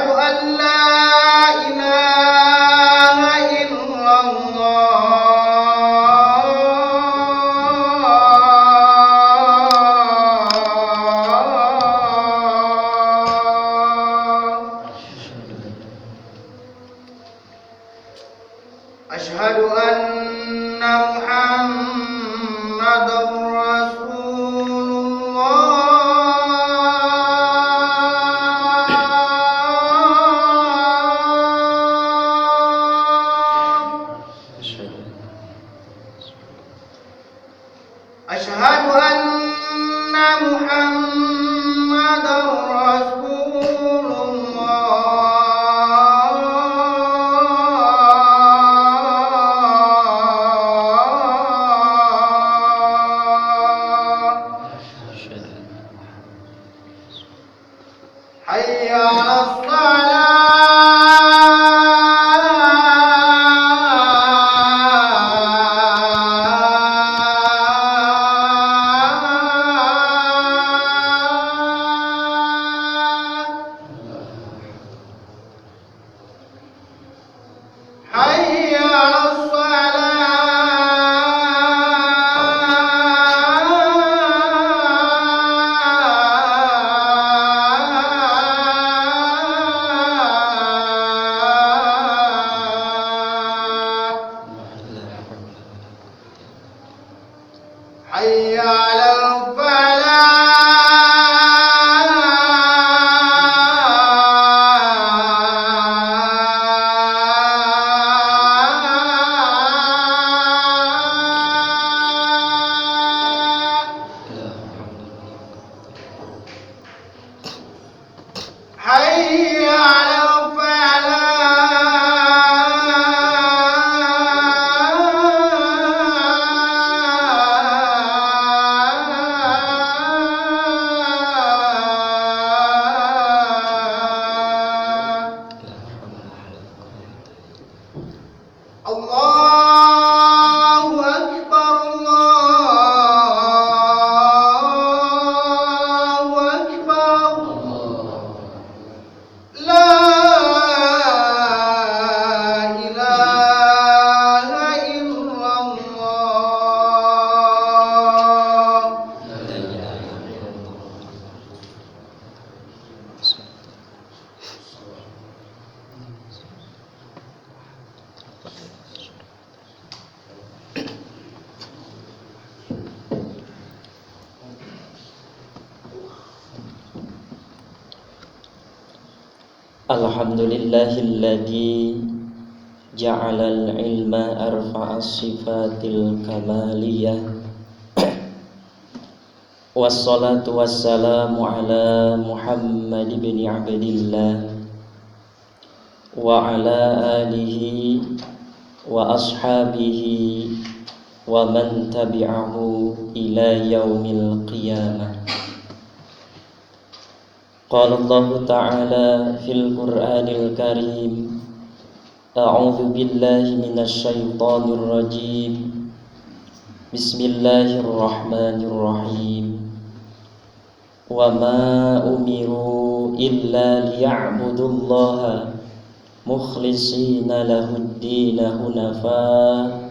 أن لا إله إلا الله أشهد أن محمدا رسول أشهد أن محمدا رسول الله حي على حي على حي على حي على الله أكبر الله أكبر لا إله إلا الله Alhamdulillahilladzi ja'alal ilma arfa'as sifatil kamaliyah wassalatu wassalamu ala Muhammad ibn Abdillah wa ala alihi wa ashabihi wa man tabi'ahu ila yaumil qiyamah. Qala Allah Ta'ala fil Qur'anil Karim A'udzu billahi minasy syaithanir rajim Bismillahirrahmanirrahim Wa ma umiru illa liya'budullaha mukhlishina lahud-din hunafa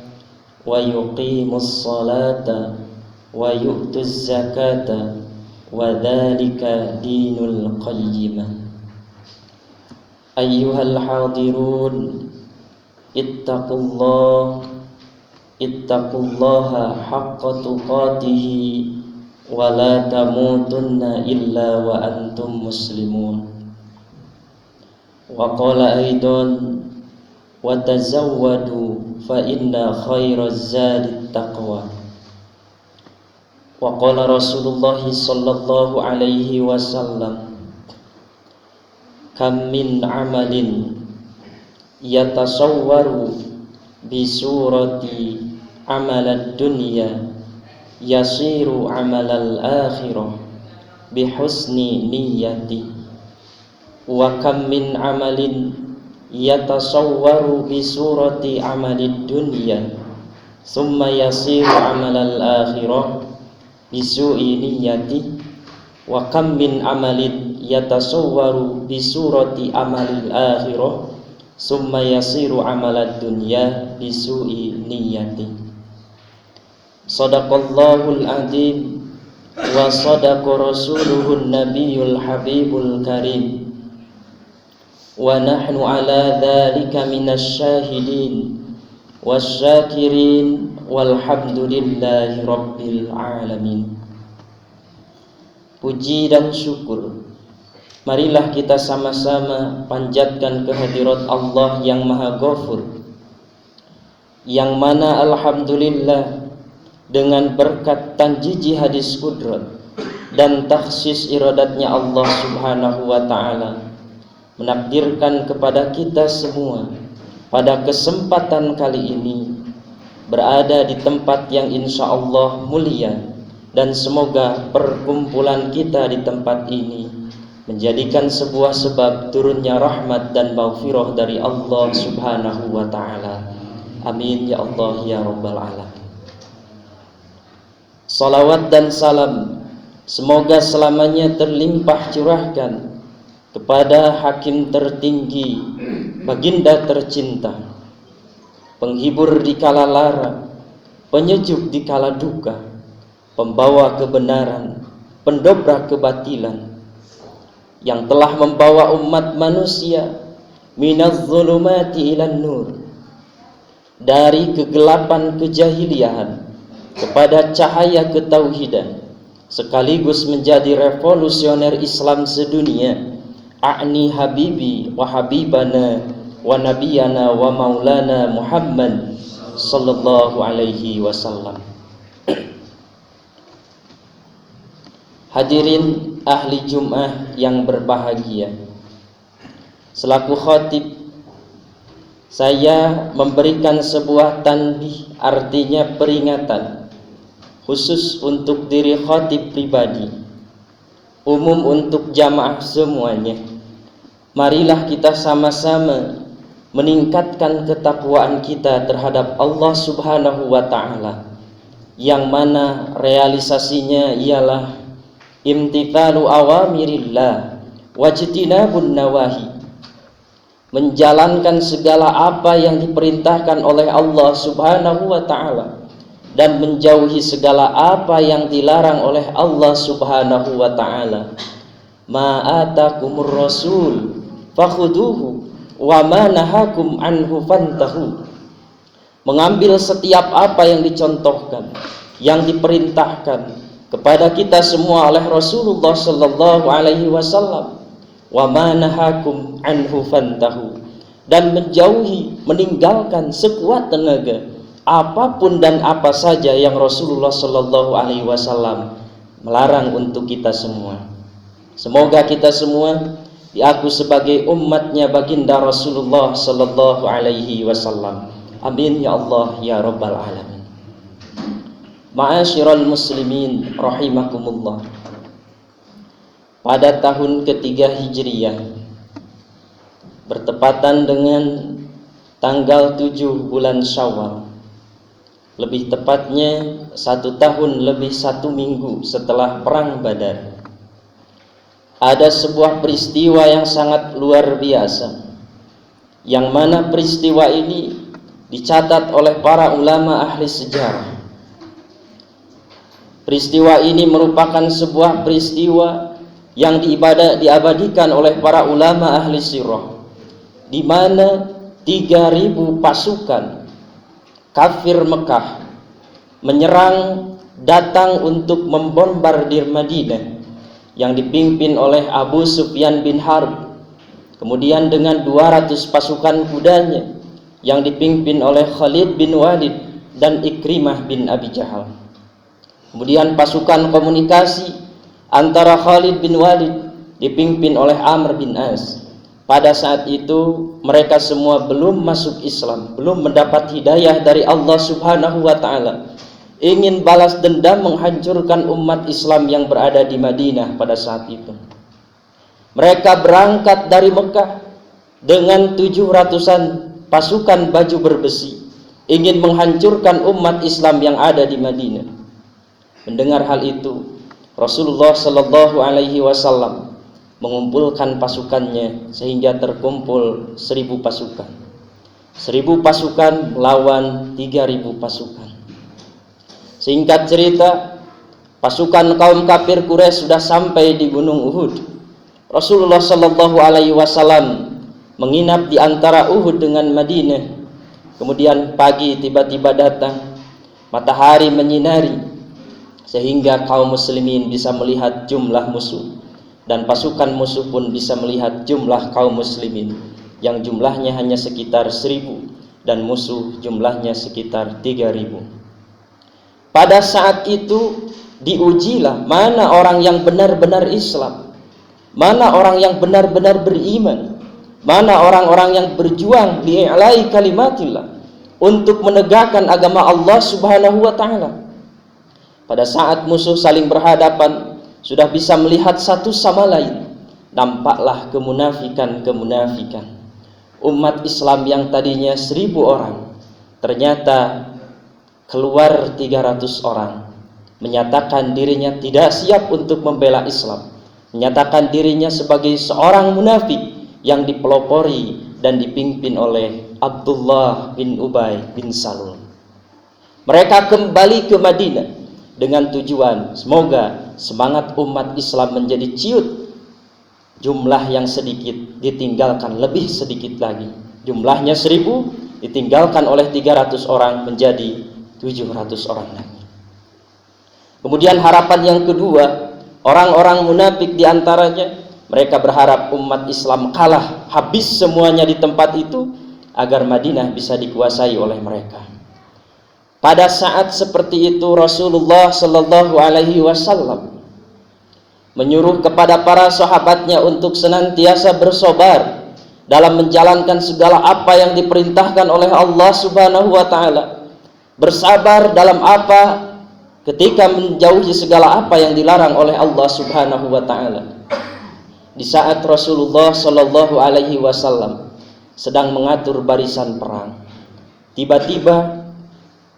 wa yuqimus salata wa yu'tuz zakata wa dzalika dinul qayyimah. Ayyuhal hadirun ittaqullaha haqqa tuqatih wa la tamutunna illa wa antum muslimun. Wa qala aidan wa tazawwadu fa inna khairaz zadi taqwa. Wa qala Rasulullah sallallahu alaihi wasallam kam min amalin yatasawwaru bi surati amalad dunya yasiru amalal akhirah bi husni niyyati wa kam min amalin yatasawwaru bi surati amalid dunya summa yasiru amalal akhirah bisu'i niyyati wa kam min amalin yatasawwaru bi surati amalil akhirah summa yasiru amalad dunya bi su'i niyyati. Shadaqallahul adzim wa sadaqa rasuluhun nabiyul habibul karim wa nahnu ala dzalika minasy syahidin wasyakirin walhamdulillahi rabbil alamin. Puji dan syukur marilah kita sama-sama panjatkan kehadirat Allah yang Maha Ghafur, yang mana alhamdulillah dengan berkat tanjiji hadis qudrat dan takhsis iradatnya Allah subhanahu wa ta'ala menakdirkan kepada kita semua pada kesempatan kali ini berada di tempat yang insya Allah mulia, dan semoga perkumpulan kita di tempat ini menjadikan sebuah sebab turunnya rahmat dan maghfirah dari Allah subhanahu wa ta'ala. Amin ya Allah ya rabbal alamin. Salawat dan salam semoga selamanya terlimpah curahkan kepada hakim tertinggi, baginda tercinta, penghibur di kala lara, penyejuk di kala duka, pembawa kebenaran, pendobrak kebatilan, yang telah membawa umat manusia minaz zulumati ilan nur, dari kegelapan kejahiliahan kepada cahaya ketauhidan, sekaligus menjadi revolusioner Islam sedunia. A'ni habibi wa habibana wa nabiyana wa maulana Muhammad sallallahu alaihi wasallam. Hadirin ahli Jum'ah yang berbahagia, selaku khatib saya memberikan sebuah tanbih, artinya peringatan khusus untuk diri khatib pribadi, umum untuk jamaah semuanya. Marilah kita sama-sama meningkatkan ketakwaan kita terhadap Allah subhanahu wa ta'ala, yang mana realisasinya ialah imtithalu awamirillah wajtinabun nawahi, menjalankan segala apa yang diperintahkan oleh Allah subhanahu wa ta'ala dan menjauhi segala apa yang dilarang oleh Allah subhanahu wa ta'ala. Ma'atakumur rasul fakhuduhu wa ma nahakum anhu fantahu. Mengambil setiap apa yang dicontohkan, yang diperintahkan kepada kita semua oleh Rasulullah sallallahu alaihi wasallam, wa ma nahakum anhu fantahu, dan menjauhi, meninggalkan sekuat tenaga apapun dan apa saja yang Rasulullah sallallahu alaihi wasallam melarang untuk kita semua. Semoga kita semua diaku sebagai umatnya baginda Rasulullah sallallahu alaihi wasallam. Amin ya Allah ya rabbal alamin. Ma'asyiral muslimin rahimakumullah. Pada tahun ketiga Hijriyah, bertepatan dengan tanggal 7 bulan Syawal, lebih tepatnya 1 tahun lebih 1 minggu setelah perang Badar, ada sebuah peristiwa yang sangat luar biasa, yang mana peristiwa ini dicatat oleh para ulama ahli sejarah. Peristiwa ini merupakan sebuah peristiwa yang diabadikan oleh para ulama ahli sirah, di mana 3.000 pasukan kafir Mekah menyerang, datang untuk membombardir Madinah, yang dipimpin oleh Abu Sufyan bin Harb, kemudian dengan 200 pasukan kudanya yang dipimpin oleh Khalid bin Walid dan Ikrimah bin Abi Jahal. Kemudian pasukan komunikasi antara Khalid bin Walid dipimpin oleh Amr bin As. Pada saat itu mereka semua belum masuk Islam, belum mendapat hidayah dari Allah subhanahu wa ta'ala, ingin balas dendam menghancurkan umat Islam yang berada di Madinah pada saat itu. Mereka berangkat dari Mekah dengan 700-an pasukan baju berbesi, ingin menghancurkan umat Islam yang ada di Madinah. Mendengar hal itu, Rasulullah sallallahu alaihi wasallam mengumpulkan pasukannya sehingga terkumpul 1000 pasukan. 1000 pasukan lawan 3000 pasukan. Singkat cerita, pasukan kaum kafir Quraisy sudah sampai di Gunung Uhud. Rasulullah Shallallahu Alaihi Wasallam menginap di antara Uhud dengan Madinah. Kemudian pagi tiba-tiba datang, matahari menyinari sehingga kaum muslimin bisa melihat jumlah musuh, dan pasukan musuh pun bisa melihat jumlah kaum muslimin yang jumlahnya hanya sekitar 1000 dan musuh jumlahnya sekitar 3000. Pada saat itu diujilah mana orang yang benar-benar Islam, mana orang yang benar-benar beriman, mana orang-orang yang berjuang bi'ilai kalimatillah, untuk menegakkan agama Allah Subhanahu wa taala. Pada saat musuh saling berhadapan, sudah bisa melihat satu sama lain, nampaklah kemunafikan. Umat Islam yang tadinya 1000 orang, ternyata keluar 300 orang, menyatakan dirinya tidak siap untuk membela Islam, menyatakan dirinya sebagai seorang munafik yang dipelopori dan dipimpin oleh Abdullah bin Ubay bin Salul. Mereka kembali ke Madinah dengan tujuan semoga semangat umat Islam menjadi ciut. Jumlah yang sedikit ditinggalkan lebih sedikit lagi. Jumlahnya 1000 ditinggalkan oleh 300 orang menjadi 700 orang lagi. Kemudian harapan yang kedua, orang-orang munafik diantaranya, mereka berharap umat Islam kalah habis semuanya di tempat itu agar Madinah bisa dikuasai oleh mereka. Pada saat seperti itu Rasulullah Shallallahu Alaihi Wasallam menyuruh kepada para sahabatnya untuk senantiasa bersabar dalam menjalankan segala apa yang diperintahkan oleh Allah Subhanahu wa taala. Bersabar dalam apa? Ketika menjauhi segala apa yang dilarang oleh Allah Subhanahu wa taala. Di saat Rasulullah Shallallahu Alaihi Wasallam sedang mengatur barisan perang, tiba-tiba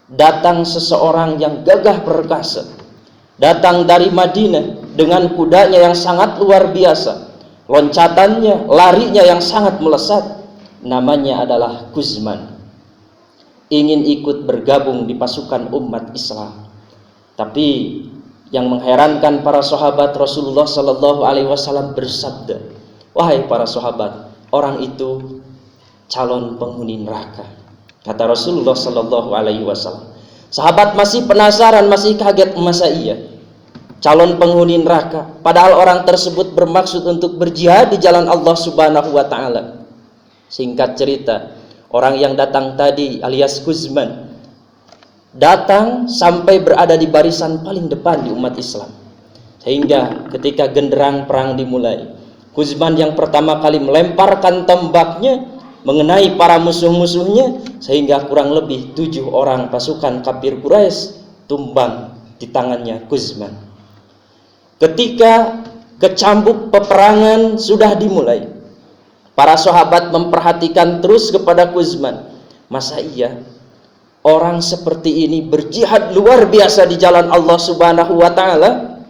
datang seseorang yang gagah perkasa, datang dari Madinah dengan kudanya yang sangat luar biasa, loncatannya, larinya yang sangat melesat. Namanya adalah Kuzman. Ingin ikut bergabung di pasukan umat Islam. Tapi yang mengherankan para sahabat, Rasulullah Shallallahu Alaihi Wasallam bersabda, wahai para sahabat, orang itu calon penghuni neraka. Kata Rasulullah Shallallahu Alaihi Wasallam. Sahabat masih penasaran, masih kaget, masa iya calon penghuni neraka? Padahal orang tersebut bermaksud untuk berjihad di jalan Allah Subhanahu wa taala. Singkat cerita, orang yang datang tadi alias Kuzman datang sampai berada di barisan paling depan di umat Islam. Sehingga ketika genderang perang dimulai, Kuzman yang pertama kali melemparkan tombaknya mengenai para musuh-musuhnya, sehingga kurang lebih 7 orang pasukan kafir Quraisy tumbang di tangannya Kuzman. Ketika kecambuk peperangan sudah dimulai, para sahabat memperhatikan terus kepada Kuzman. Masa iya orang seperti ini berjihad luar biasa di jalan Allah Subhanahu wa taala,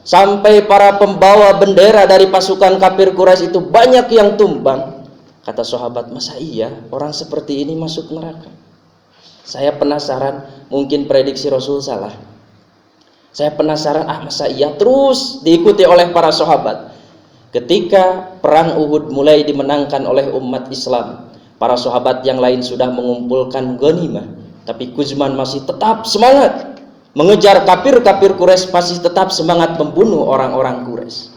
sampai para pembawa bendera dari pasukan kafir Quraisy itu banyak yang tumbang. Kata sahabat, masa iya orang seperti ini masuk neraka? Saya penasaran, mungkin prediksi Rasul salah. Saya penasaran, masa iya? Terus diikuti oleh para sahabat. Ketika perang Uhud mulai dimenangkan oleh umat Islam, para sahabat yang lain sudah mengumpulkan ghanimah, tapi Kuzman masih tetap semangat mengejar kafir-kafir Quraisy, masih tetap semangat membunuh orang-orang Quraisy.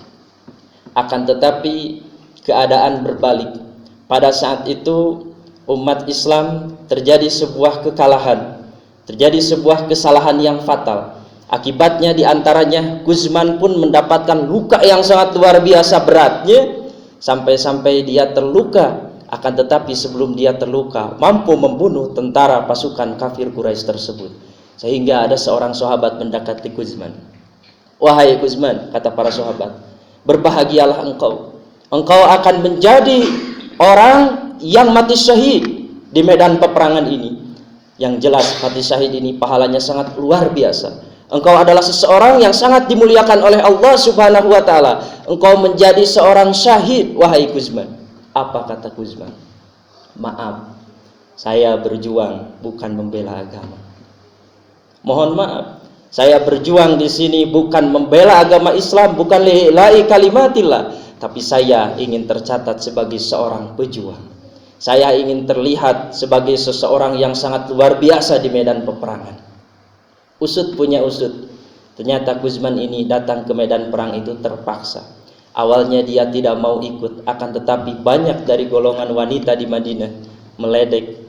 Akan tetapi keadaan berbalik. Pada saat itu umat Islam terjadi sebuah kekalahan, terjadi sebuah kesalahan yang fatal. Akibatnya diantaranya Kuzman pun mendapatkan luka yang sangat luar biasa beratnya, sampai-sampai dia terluka. Akan tetapi sebelum dia terluka, mampu membunuh tentara pasukan kafir Quraisy tersebut. Sehingga ada seorang sahabat mendekati Kuzman. Wahai Kuzman, kata para sahabat, berbahagialah engkau. Engkau akan menjadi orang yang mati syahid di medan peperangan ini. Yang jelas mati syahid ini pahalanya sangat luar biasa. Engkau adalah seseorang yang sangat dimuliakan oleh Allah Subhanahu wa taala. Engkau menjadi seorang syahid, wahai Kuzman. Apa kata Kuzman? Maaf, saya berjuang bukan membela agama. Mohon maaf, saya berjuang di sini bukan membela agama Islam, bukan li'ila'i kalimatillah, tapi saya ingin tercatat sebagai seorang pejuang. Saya ingin terlihat sebagai seseorang yang sangat luar biasa di medan peperangan. Usut punya usut. Ternyata Kuzman ini datang ke medan perang itu terpaksa. Awalnya dia tidak mau ikut, akan tetapi banyak dari golongan wanita di Madinah meledek,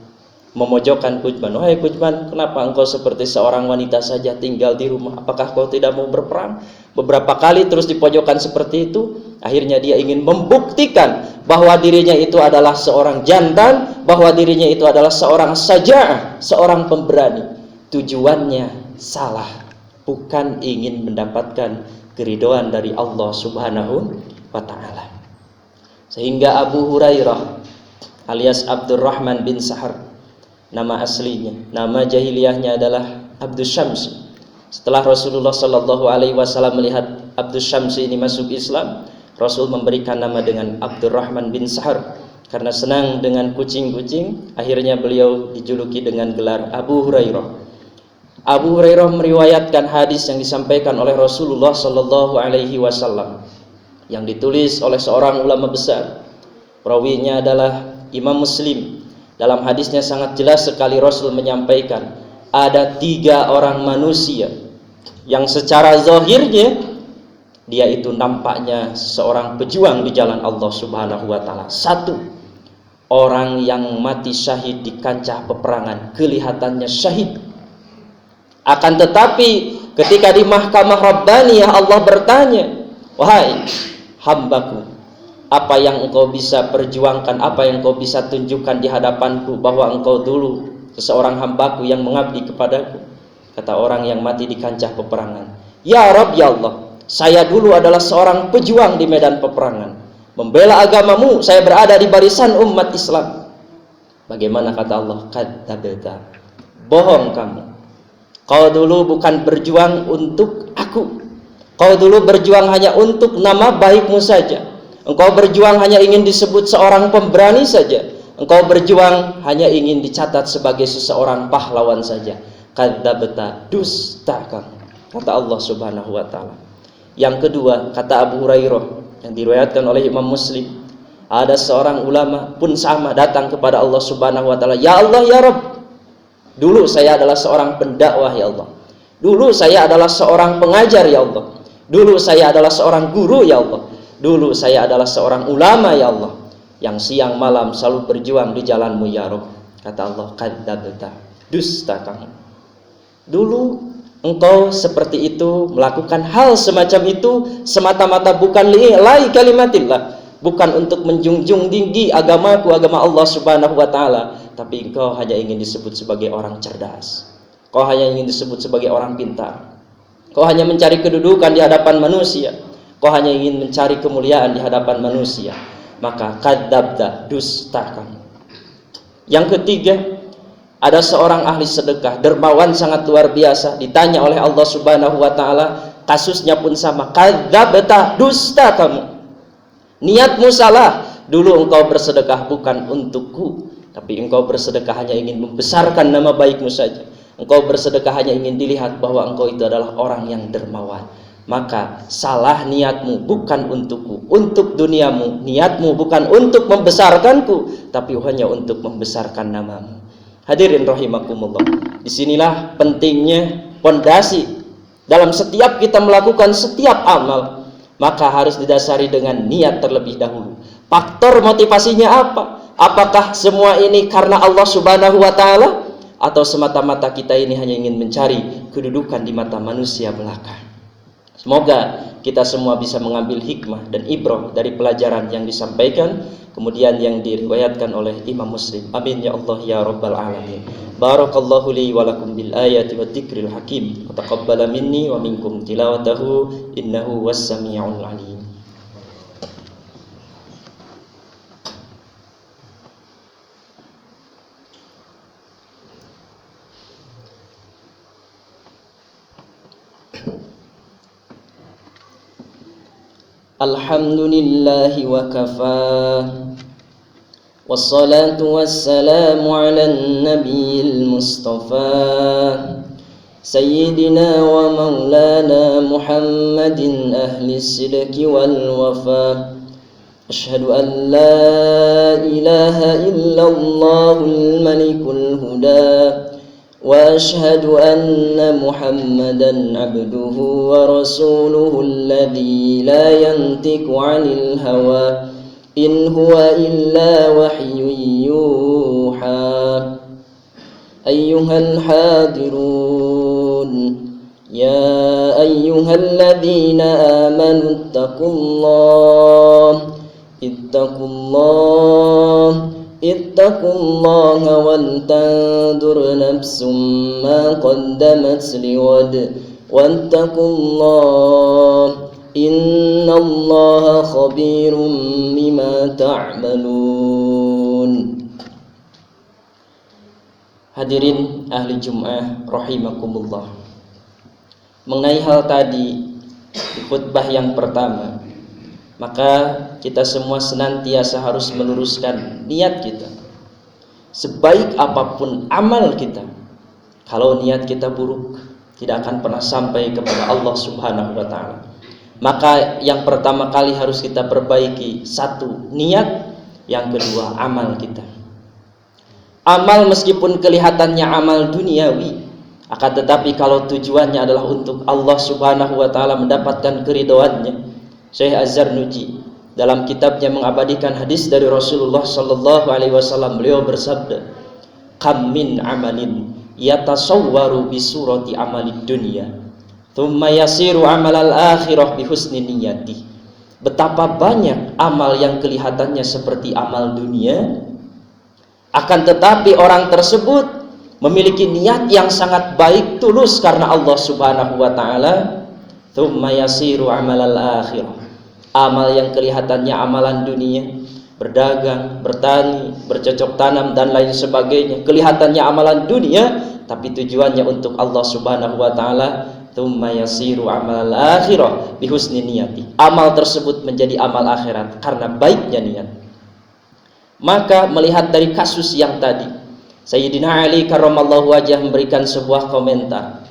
memojokkan Kuzman. Wahai Kuzman, kenapa engkau seperti seorang wanita saja tinggal di rumah? Apakah kau tidak mau berperang? Beberapa kali terus dipojokkan seperti itu. Akhirnya dia ingin membuktikan bahwa dirinya itu adalah seorang jantan, bahwa dirinya itu adalah seorang saja'ah, seorang pemberani. Tujuannya salah, bukan ingin mendapatkan keridhaan dari Allah Subhanahu wa taala. Sehingga Abu Hurairah alias Abdurrahman bin Sahar, nama aslinya, nama jahiliyahnya adalah Abdus Syams. Setelah Rasulullah Shallallahu alaihi wasallam melihat Abdus Syams ini masuk Islam, Rasul memberikan nama dengan Abdurrahman bin Sahar. Karena senang dengan kucing-kucing, akhirnya beliau dijuluki dengan gelar Abu Hurairah. Abu Hurairah meriwayatkan hadis yang disampaikan oleh Rasulullah Shallallahu alaihi wasallam yang ditulis oleh seorang ulama besar. Perawinya adalah Imam Muslim. Dalam hadisnya sangat jelas sekali Rasul menyampaikan, ada 3 orang manusia yang secara zahirnya dia itu nampaknya seorang pejuang di jalan Allah Subhanahu wa taala. 1, orang yang mati syahid di kancah peperangan, kelihatannya syahid. Akan tetapi ketika di mahkamah Rabbaniyah Allah bertanya, wahai hambaku, apa yang engkau bisa perjuangkan, apa yang engkau bisa tunjukkan di hadapanku, bahwa engkau dulu seseorang hambaku yang mengabdi kepadaku. Kata orang yang mati di kancah peperangan, ya Rabb, ya Allah, saya dulu adalah seorang pejuang di medan peperangan, membela agamamu, saya berada di barisan umat Islam. Bagaimana kata Allah? Kadzabta, bohong kamu. Kau dulu bukan berjuang untuk aku. Kau dulu berjuang hanya untuk nama baikmu saja. Engkau berjuang hanya ingin disebut seorang pemberani saja. Engkau berjuang hanya ingin dicatat sebagai seseorang pahlawan saja. Kadzabta, dusta kamu, kata Allah Subhanahu wa taala. Yang kedua, kata Abu Hurairah yang diriwayatkan oleh Imam Muslim, ada seorang ulama pun sama datang kepada Allah Subhanahu wa taala, ya Allah, ya Rabb, dulu saya adalah seorang pendakwah ya Allah. Dulu saya adalah seorang pengajar ya Allah. Dulu saya adalah seorang guru ya Allah. Dulu saya adalah seorang ulama ya Allah, yang siang malam selalu berjuang di jalanmu ya Rabb. Kata Allah, kadzabta, dusta kamu. Dulu engkau seperti itu, melakukan hal semacam itu semata-mata bukan li'ila'i kalimatillah, bukan untuk menjunjung tinggi agamaku, agama Allah Subhanahu wa taala, tapi engkau hanya ingin disebut sebagai orang cerdas. Kau hanya ingin disebut sebagai orang pintar. Kau hanya mencari kedudukan di hadapan manusia. Kau hanya ingin mencari kemuliaan di hadapan manusia. Maka kadzabta, dusta kamu. Yang ketiga, ada seorang ahli sedekah, dermawan sangat luar biasa, ditanya oleh Allah Subhanahu wa taala, kasusnya pun sama. Kadzabta, dusta kamu. Niatmu salah. Dulu engkau bersedekah bukan untukku, tapi engkau bersedekah hanya ingin membesarkan nama baikmu saja. Engkau bersedekah hanya ingin dilihat bahwa engkau itu adalah orang yang dermawan. Maka salah niatmu, bukan untukku, untuk duniamu. Niatmu bukan untuk membesarkanku, tapi hanya untuk membesarkan namamu. Hadirin rahimakumullah. Disinilah pentingnya pondasi dalam setiap kita melakukan setiap amal, maka harus didasari dengan niat terlebih dahulu. Faktor motivasinya apa? Apakah semua ini karena Allah Subhanahu wa taala, atau semata-mata kita ini hanya ingin mencari kedudukan di mata manusia belaka? Semoga kita semua bisa mengambil hikmah dan ibrah dari pelajaran yang disampaikan, kemudian yang diriwayatkan oleh Imam Muslim. Amin ya Allah ya Rabbal alamin. Barakallahu li wa lakum bil ayati wa dzikril hakim. Wa taqabbala minni wa minkum tilawatahu innahu was-sami'ul alim. Alhamdulillahi wa kafah. Wassalatu wassalamu ala nabiyil mustafa Sayyidina wa maulana Muhammadin ahli sidqi wal wafa. Ashhadu an la ilaha illallahul malikul huda wa ashhadu anna Muhammadan abduhu wa rasuluhu alladhi la yantiqu 'anil hawa in huwa illa wahyun yuha. Ayyuhal hadirun, ya ayyuhalladzina amanu ittaqullaha wal tanzur nafsum ma qaddamat liwad wattaqullaha innallaha khabirum bima ta'malun. Hadirin ahli Jum'ah rahimakumullah. Mengenai hal tadi di khutbah yang pertama, maka kita semua senantiasa harus meluruskan niat kita. Sebaik apapun amal kita, kalau niat kita buruk, tidak akan pernah sampai kepada Allah Subhanahu wa ta'ala. Maka yang pertama kali harus kita perbaiki, satu, niat. Yang kedua, amal kita. Amal meskipun kelihatannya amal duniawi, akan tetapi kalau tujuannya adalah untuk Allah Subhanahu wa ta'ala mendapatkan keridhaannya. Syekh Az-Zarnuji dalam kitabnya mengabadikan hadis dari Rasulullah sallallahu alaihi wasallam. Beliau bersabda, "Kam min amalin yatasawwaru bi surati amalid dunya, thumma yasiru amalal akhirah bi husni niyati." Betapa banyak amal yang kelihatannya seperti amal dunia, akan tetapi orang tersebut memiliki niat yang sangat baik, tulus karena Allah Subhanahu wa ta'ala. Thumma yasiru amalal akhirah, amal yang kelihatannya amalan dunia, berdagang, bertani, bercocok tanam dan lain sebagainya, kelihatannya amalan dunia, tapi tujuannya untuk Allah Subhanahu wa ta'ala. Thumma yasiru amalal akhirah bihusni niyati, amal tersebut menjadi amal akhirat karena baiknya niat. Maka melihat dari kasus yang tadi, Sayyidina Ali karramallahu wajhah memberikan sebuah komentar.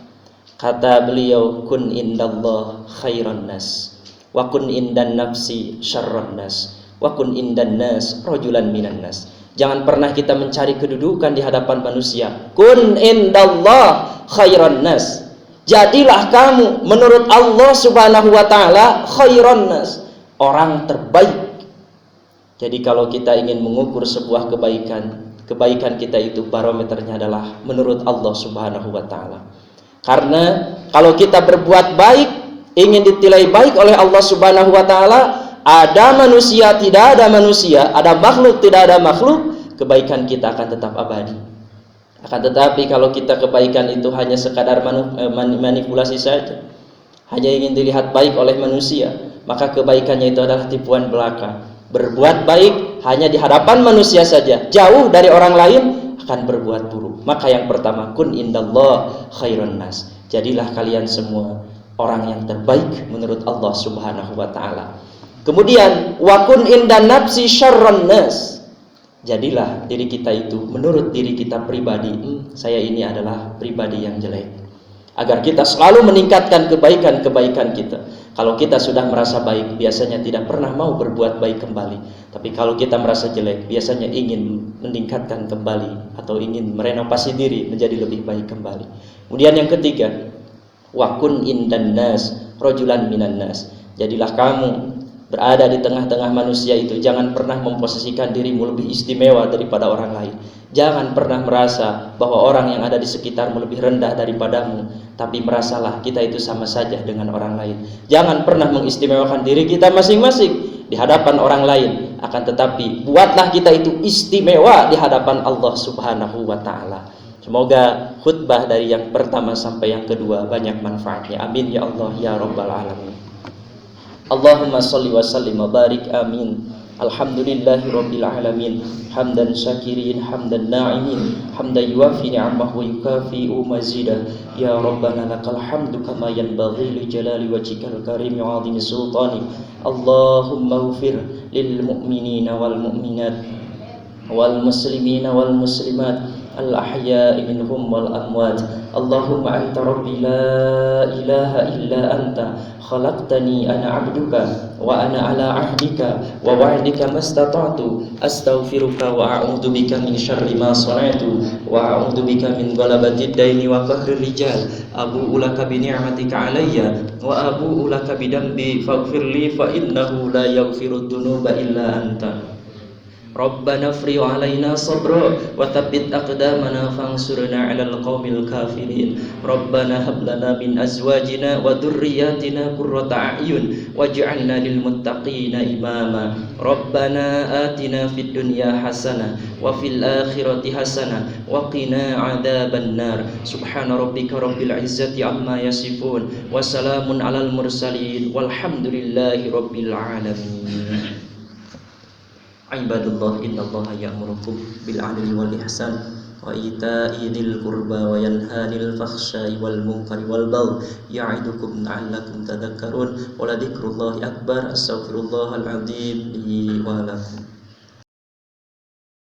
Kata beliau, kun indallah khairan nas wa kun indan nafsi syarran nas wa kun indan nas rajulan minan nas. Jangan pernah kita mencari kedudukan di hadapan manusia. Kun indallah khairan nas, jadilah kamu menurut Allah Subhanahu wa ta'ala khairan nas, orang terbaik. Jadi kalau kita ingin mengukur sebuah kebaikan, kebaikan kita itu barometernya adalah menurut Allah Subhanahu wa ta'ala. Karena kalau kita berbuat baik, ingin ditilai baik oleh Allah Subhanahu wa ta'ala, ada manusia, tidak ada manusia, ada makhluk, tidak ada makhluk, kebaikan kita akan tetap abadi. Akan tetapi kalau kita kebaikan itu hanya sekadar manipulasi saja, hanya ingin dilihat baik oleh manusia, maka kebaikannya itu adalah tipuan belaka. Berbuat baik hanya di hadapan manusia saja, jauh dari orang lain, akan berbuat buruk. Maka yang pertama, kun indallah khairan nas, jadilah kalian semua orang yang terbaik menurut Allah Subhanahu wa ta'ala. Kemudian, wa kun indan nafsi syarran nas, jadilah diri kita itu menurut diri kita pribadi, saya ini adalah pribadi yang jelek. Agar kita selalu meningkatkan kebaikan-kebaikan kita. Kalau kita sudah merasa baik, biasanya tidak pernah mau berbuat baik kembali. Tapi kalau kita merasa jelek, biasanya ingin meningkatkan kembali atau ingin merenovasi diri menjadi lebih baik kembali. Kemudian yang ketiga, wa kun indan nas rajulan minan nas, jadilah kamu berada di tengah-tengah manusia itu, jangan pernah memposisikan dirimu lebih istimewa daripada orang lain. Jangan pernah merasa bahwa orang yang ada di sekitarmu lebih rendah daripadamu, tapi merasalah kita itu sama saja dengan orang lain. Jangan pernah mengistimewakan diri kita masing-masing di hadapan orang lain, akan tetapi buatlah kita itu istimewa di hadapan Allah Subhanahu wa ta'ala. Semoga khutbah dari yang pertama sampai yang kedua banyak manfaatnya. Amin ya Allah ya Rabbal Alamin. Allahumma salli wa sallim wa barik amin Alhamdulillahi rabbil alamin, hamdan syakirin, hamdan na'imin, hamdan yuafi ni'amahu wa yukafi'u mazidah. Ya Rabbana lakal hamdu kama yanbaghi li jalali wajhikal karim wa 'azimi sultani. Allahumma ighfir lil mu'minina wal mu'minat wal muslimina wal muslimat al ahya'i minhum wal amwat. Allahumma anta rabbi la ilaha illa anta khalaqtani ana 'abduka wa ana ala ahdika wa wa'dika mastata'tu astaghfiruka wa a'udzu bika min syarri ma sana'tu wa a'udzu bika min ghalabati daini wa qahri rijal. Abu'u laka bi ni'matika 'alayya wa abu'u laka bi dambi faghfirli fa innahu la yaghfiru dzunuba illa anta. Rabbana afrigh 'alaina sabra wa tsabbit aqdamana fansurna 'alal qaumil kafirin. Rabbana hab lana min azwajina wa dhurriyyatina qurrata a'yun waj'alna lil muttaqina imama. Rabbana atina fid dunya hasanah wa fil akhirati hasanah wa qina 'adzaban nar. Subhana rabbika rabbil izzati amma yasifun wa salamun 'alal mursalin walhamdulillahi rabbil alamin. Ibadallah, innallaha ya'murukum bil 'adli wal ihsan wa ita'i dzil qurba wa yanha 'anil fakhsya'i wal munkari wal baghi ya'idukum la'allakum tadhakkarun. Wa la dzikrullahi akbar. Astaghfirullahal 'adzim li wa lakum.